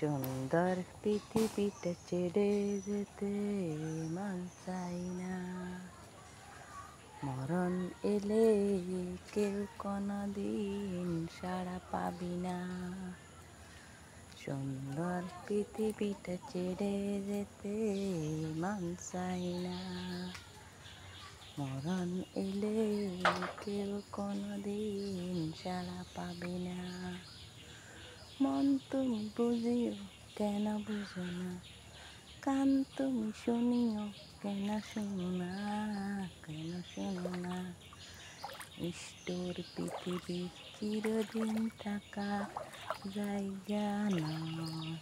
সুন্দর পৃথিবীটা ছেড়ে যেতে মন চাই না। মরণ এলে কেউ কোনোদিন সাড়া পাবি না। সুন্দর পৃথিবীটা ছেড়ে যেতে মন চাই না। মরণ এলে কেউ কোনোদিন সাড়া পাবি না। মন তুমি বুঝিও কেন বুঝো না, কান তুমি শুনিও কেন শুনো না, কেন শুনো না। নিষ্ঠুর পৃথিবীর চিরদিন থাকা জায়গা নয়।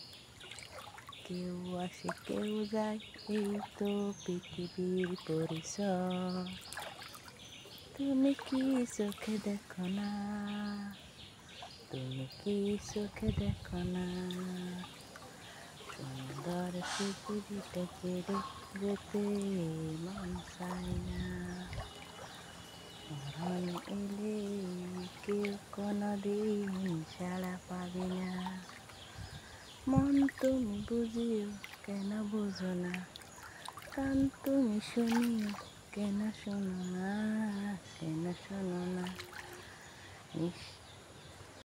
কেউ আসে কেউ যায়, এই তো পৃথিবীর পরিচয়। তুমি কি চোখে দেখো না, তুমি কি চোখে দেখো না। সুন্দর পৃথিবীটা ছেড়ে যেতে মন চাই না। মরণ এলে কেউ কোনোদিন সাড়া পাবি না। মন তুমি বুঝিও কেন বুঝো না, কান তুমি শুনিও কেন শোনো না, কেন শোনো না।